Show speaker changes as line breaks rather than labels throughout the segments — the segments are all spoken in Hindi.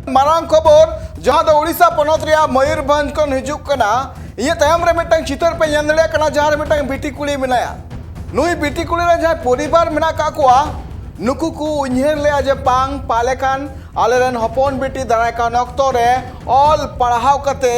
मारांग खबर जहां दो उड़ीसा पनत रिया मयूरभंज को हिजुक कना ये तयम रे मिटंग चितर पे यंदड़े कना जहां रे मिटंग बिटी कुड़ी मिनाया नुई बिटी कुड़ी रे जहां परिवार मिना का कोआ नुकु को उन्हेर ले जे पांग पालेकान आलेरन हपन बिटी दाराय का नक्तो रे ऑल पढ़ाव कते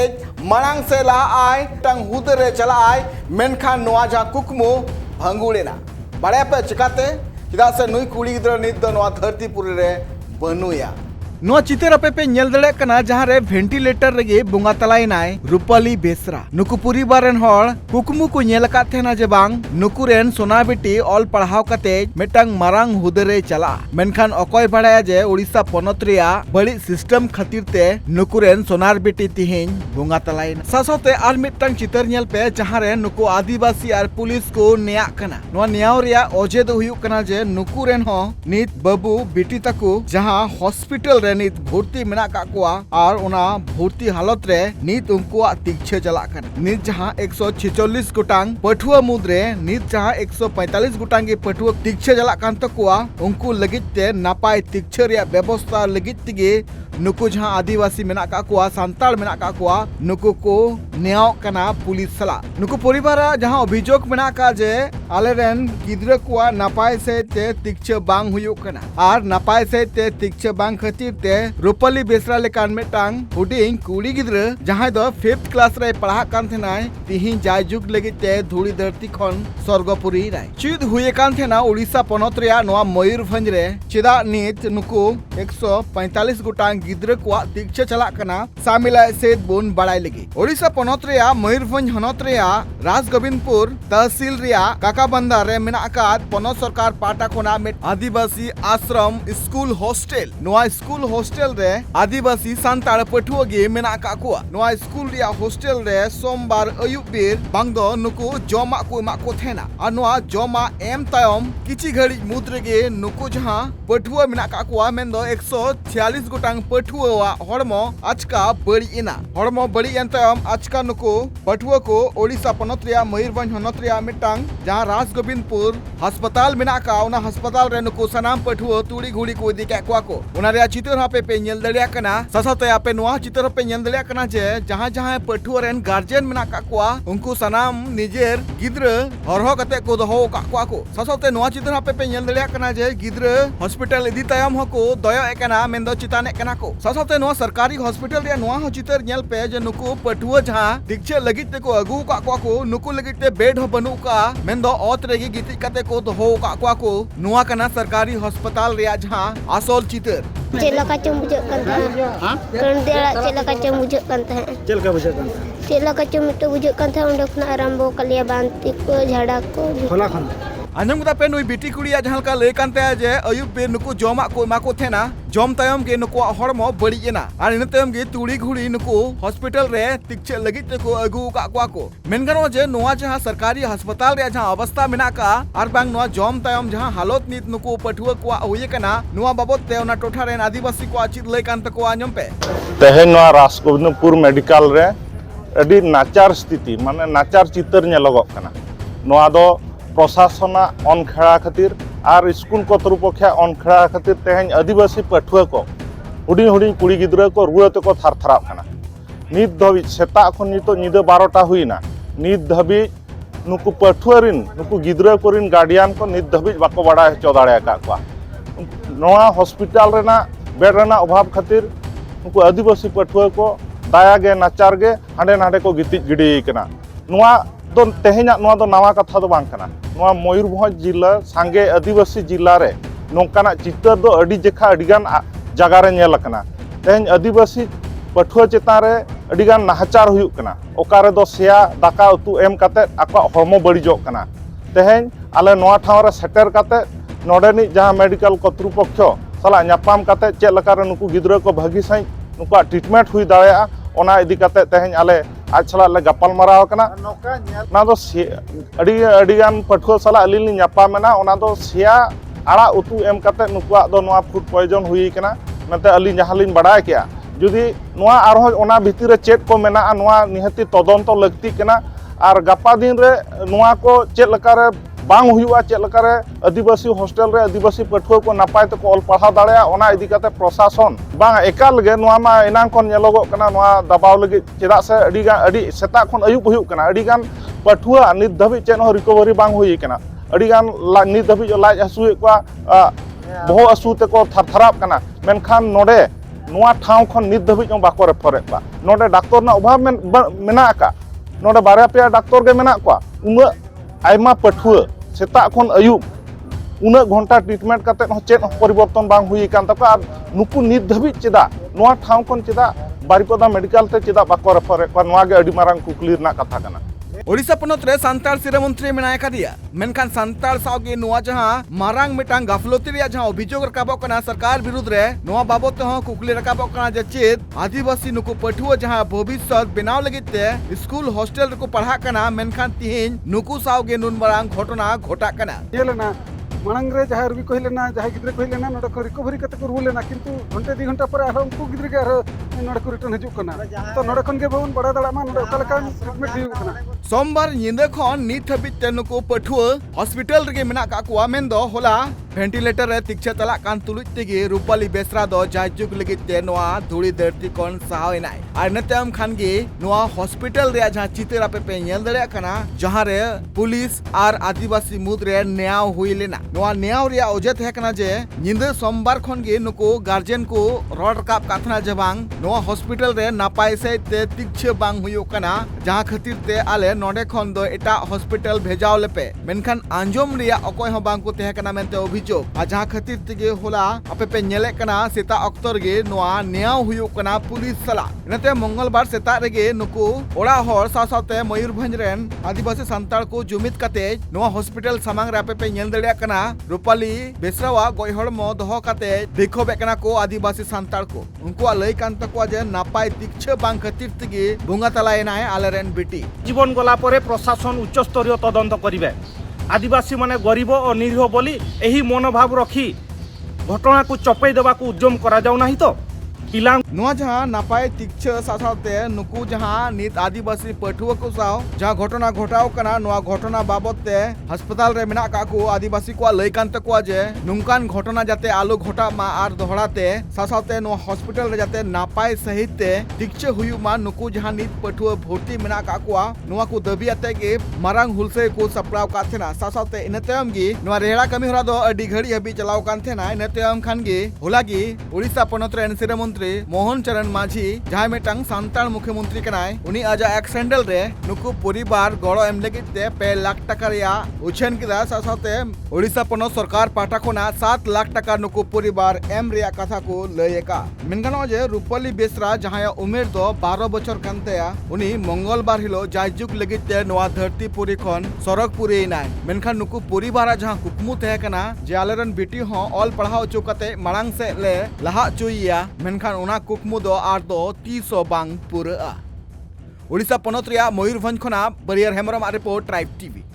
मारांग से ला आय टंग हुद रे चला आय मेनखान नोआ जहां कुकमु भंगुलेना बारे पे चिकाते चिदा से नुई कुड़ी गिद्र नित दो नोआ धरतीपुरी रे बनुया नोआ चितर अपे पे नेल दड़े कना जहां रे वेंटिलेटर रेगे बुंगा तलायनाय रूपाली बेसरा नुकु परिवार रेन हर कुकमु को नेल का थेना जे बांग नुकु रेन सोना बेटी ऑल पढ़ाव कते मिटंग मारांग हुदरे चला मेनखान अकय बाड़ाया जे उड़ीसा पनत रिया बड़ी सिस्टम खातिर ते नुकु रेन सोनार बेटी तिहिन बुंगा तलायना सासोते आर मिटंग चितर नेल पे जहां रे नुकु आदिवासी आर पुलिस को नेया कना नोआ नेयाव रिया ओजे दो हुयु कना जे नुकु रेन हो नित बाबू बेटी तकु जहां हॉस्पिटल नित भर्ती मेना का कोआ और उना भर्ती हालत रे नित उनको तीक्षे चला कर नित जहां 146 गोटांग पठुआ मुद्रे नित जहां 145 गोटांग के पठुआ तीक्षे चला कान तकोआ उनको लगित ते नापाय तीक्षे रिया व्यवस्था लगित तिगे नुकु जहां आदिवासी मेना का कोआ सांताल मेना का कोआ नुकु को न्याय कना पुलिस सला नुकु परिवार जहां अभियोग मेना का जे आलेरेन गिद्र कोआ नापाय से ते तीक्षे बांग हुयु कना और नापाय से ते तीक्षे बांग खातिर ते रूपाली बेसरा लेकान मेटांग हुडिंग कुड़ी गिद्र जहां दो 5th क्लास रे पढ़ा कान थेनाय तिहिं जायजुग लगी ते धूड़ी धरती खन स्वर्गपुरी राय चिद हुए कान थेना उड़ीसा पनत रिया नोआ मयूरभंज रे चिदा नित नुकु 145 गोटांग गिद्र को तीक्षे चला कना सामिला सेद बुन बड़ाई लगी उड़ीसा पनत रिया मयूरभंज हनत रिया राजगोविंदपुर तहसील रिया काकाबंदा रे मेना आकाद पनत सरकार पाटा खोना में आदिवासी आश्रम स्कूल हॉस्टल नोआ स्कूल हॉस्टल रे आदिवासी सांताड़ पठुआ गे मेना का कोआ नोआ स्कूल रिया हॉस्टल रे सोमवार अयुब बेर बांग दो नुकु जमा को मा को थेना आ नोआ जमा एम तायम किछि घड़ी मुद्रे गे नुकु जहां पठुआ मेना का कोआ मेन दो 146 गोटांग पठुआ हड़मो आचका बड़ी इना हड़मो बड़ी एन तायम आचका नुकु पठुआ को ओडिसा पनत रिया मयूरभंज हनत रिया मिटांग जहां राजगोविंदपुर अस्पताल मेना का उना अस्पताल रे नुकु सनाम पठुआ तुड़ी घुड़ी को इदी के कोआ को उना रे चितर हापे पे नेल दड़िया कना ससाते आपे नोआ चितर पे नेल दड़िया कना जे जहां जहां पठुआ रेन गार्जियन मेना का कोआ उनको सनाम निजेर गिद्र हरहो कते को दोहो का कोआ को ससाते नोआ चितर हापे पे नेल दड़िया कना जे गिद्र हॉस्पिटल इदी तायम हको दया एकना मेंदो चिताने कना को ससाते नोआ सरकारी हॉस्पिटल रे नोआ हो चितर नेल पे जे नुकु पठुआ जहां दीक्षे लगित ते को अगु का कोआ को नुकु लगित ते बेड हो बनु का मेंदो औत रेगी गिति कते को दोहो का कोआ को नोआ कना सरकारी अस्पताल रे जहां आसोल चितर
चेला कचम बुझक kan ha kan dia चेला कचम बुझक kan tha
चेला बुझक kan
चेला कचम मिटो बुझक kan tha onde khna arambo kalia banti ko jhada ko
खोला खन
आजम पे नुई बिटी कुड़िया जहां का ले कानते जे अयुब बे नुकु जमा को मा को थेना जम तायम के नुकु हड़मो बड़ी एना आर इन तायम के तुड़ी घुड़ी नुकु हॉस्पिटल रे तिक्षे लगित को अगु का को मेनगनो जे नोआ जहां सरकारी अस्पताल रे जहां अवस्था मेना का आर बांग नोआ जम तायम जहां हालत नित नुकु पठुआ को होये कना नोआ बाबत ते ओना टोठा रे आदिवासी को आचित ले कान तको आजम पे
तेहे नोआ राजगोविंदपुर मेडिकल रे अडी नाचार स्थिति माने नाचार चितर नेलगक कना नोआ दो प्रशासना अनखेड़ा खातिर और स्कूल को तरफे अनखेड़ा खातिर तेहन आदिवासी पठुआ को हुडी हुडी कुड़ी गिद्रा को रुआते को थारथारा कना नित धाबी सेता खन नितो निदा 12टा हुईना नित धाबी नुकु पठुआ रिन नुकु गिद्रा को रिन गार्डियन को नित धाबी बाको बड़ा हो दाड़े का कोआ नोआ हॉस्पिटल रेना बेड रेना अभाव खातिर नुकु आदिवासी पठुआ को दाया गे नाचार गे हांडे नाडे को गिति गिडी कना नोआ तो तेहना नोआ दो नवा कथा दो बांग कना नोआ मयूरभंज जिला सांगे आदिवासी जिला रे नोंकाना चितर दो अडी जेखा अडिगान जगह रे नेल कना तेहन आदिवासी पठुआ चेतान रे अडिगान नाहचार हुयुक कना ओकारे दो सेया दाका उतु एम काते आको हरमो बड़िजोक कना तेहन आले नोआ ठाव रे सेटर काते नोडेनी जहां मेडिकल कर्तृपक्ष सला न्यापाम काते चेक लका रे नुकु गिद्रा को भागी सही नुकु ट्रीटमेंट हुई दाड़ेया ओना इदी काते तेहन आले आज सला ले गपाल माराव कना ना दो अडिगान पठुआ सला अलिली न्यापामेना ओना दो सेया आड़ा उतु एम काते नुकुआ दो नोआ फूड पॉइजन हुई कना नते अली जहालिन बड़ाय किया जुदी नोआ आरो ओना भितिर चेक को मेना नोआ निहति तदंत लगती कना और गपा दिन रे नोआ को चेक लका रे बांग हुआ चेक लकारे आदिवासी हॉस्टल रे आदिवासी पठुआ को नापाय तक ऑल पढ़ा दाड़ा ओना इदी काते प्रशासन बांग एकाल गे नोआ मा एनांग खन नेलोगोग कना नोआ दबाव लगे चेदा से अडी सेता खन अयुब हुयुग कना अडी गान पठुआ नित धाबी चेन हो रिकवरी बांग हुई कना अडी गान नित धाबी लाज हसुए को बहो असु ते को थरथराब कना मेनखान नोडे नोआ ठाव खन नित धाबी बाको रेफरे बा नोडे डाक्टर ना अभाव मेना का नोडे बारे पे डाक्टर के मेना को उना आयमा पठुआ सेता खन अयुब उना घंटा ट्रीटमेंट करते चेक परिवर्तन बांग हुई कान तको नुकु नित धाबी चेदा नोआ ठाव खन चेदा बारिपदा मेडिकल ते चेदा बाको रेफरे को नोआ गे अडी मारंग कुकली रना कथा कना
ओडिशा पनत रे सांताल सिरा मंत्री मेनाय कादिया मेनखान सांताल सावगे नोआ जहां मारांग मिटांग गाफलोती रे जहां अभियोग रकाबो कना सरकार विरुद्ध रे नोआ बाबत ते हो कुकली रकाबो कना जे चेत आदिवासी नुकु पठुआ जहां भविष्य बनाव लगिते स्कूल हॉस्टल को पढ़ा कना मेनखान तिहिन नुकु सावगे नुन मारांग घटना घटा कना
येलेना मांग रे जहां रुबी कहलेना जहां गिद्रे कहलेना नोडे को रिकवरी कते को रुलेना किंतु घंटे 2 घंटा पर आरो उनको गिद्रे के आरो नोडे को रिटर्न हिजुक कना तो नोडे खन के बवन बड़ा दड़ा मा नोडे ओकलका ट्रीटमेंट हिजुक कना
सोमवार निंदा खन नित हबित तेनुको पठुआ हॉस्पिटल रे मेना का कुआ मेंदो होला वेंटिलेटर रे तिक्छा तला कान तुलुज तेगे रूपाली बेसरा दो जायजुग लगित ते नोआ धुड़ी धरती कोन साहयनाय आर नतेम खान गे नोआ हॉस्पिटल रे जहां चितर आपे पे नेल दड़े कना जहां रे पुलिस आर आदिवासी मुद रे न्याय हुई लेना नोआ न्याय रे ओजे थे कना जे निंदा सोमवार खन गे नुको गार्जियन को रोड रकाब काथना जबांग नोआ हॉस्पिटल रे नापाय से ते तिक्छा बांग हुयो कना जहां खातिर ते आले नोडे खन दो एटा हॉस्पिटल भेजाव लेपे मेनखान आंजोम रिया अकोय हो बांग को ते कना मेनते अभियोग आ जहां खातिर तेगे होला आपे पे नेले कना सेता अक्तर गे नोआ न्याय हुयो कना पुलिस सला इनते मंगलवार सेता रेगे नुकु ओड़ा हर सासाते मयूरभंज रेन आदिवासी संताल को जुमित काते नोआ हॉस्पिटल सामांग रे आपे पे नेल दड़िया कना रूपाली बेसरावा गयहड़ मो दोहो काते देखो बेकना को आदिवासी संताल को उनको लय कान तको जे नापाय तिक्छा बांग खातिर तेगे बुंगा तलायनाय आलेरेन बेटी
जीवन गला परे प्रशासन उच्च स्तरीय तदंत करिवे आदिवासी माने गरीब और निरीह बोली एही मनोभाव रखी घटना को चपई देवा को उद्यम करा जाऊ नाही तो पिला
नोआ जहां नापाय तिक्छा सासाते नुकु जहां नित आदिवासी पठुआ को साव जहां घटना घटाव कना नोआ घटना बाबत ते अस्पताल रे मेना का को आदिवासी को लय कान तको जे नुंकान घटना जाते आलो घटा मा आर दोहराते सासाते नोआ हॉस्पिटल रे जाते नापाय सहित ते तिक्छा हुयु मा नुकु जहां नित पठुआ भर्ती मेना का को नोआ को दबी आते के मारांग हुलसे को सपड़ाव का थेना सासाते इनतेम गी नोआ रेहड़ा कमी होरा दो अडी घड़ी हबी चलाव कान थेना इनतेम खान गे होलागी ओडिशा पनत रे एनसीरे मंत्री मोहन चरण माझी जहां मेटांग सांताल मुख्यमंत्री कनाय उनी आजा एक सैंडल रे नुकु परिवार गड़ो एम लगित ते 2 लाख टाका रिया उछन किदा सासाते ओडिशा पनत सरकार पाटा खोना 7 लाख टाका नुकु परिवार एम रिया कथा को लयका मेनगानो जे रूपाली बेसरा जहां उमेर दो 12 बछर कानतेया उनी मंगलबार हिलो जायजुग लगित ते नोआ धरतीपुरी खन सरकपुरी नाय मेनखान नुकु परिवार जहां कुकमु तहे कना जे आलेरन बेटी हो ऑल पढ़ाव चुकाते मांग से ले लहा चुइया मेनखान उना कुकमु दो आर दो 30 बांग पुरा ओडिशा पनत रिया मयूरभंज खना barrier Hembram report tribe TV.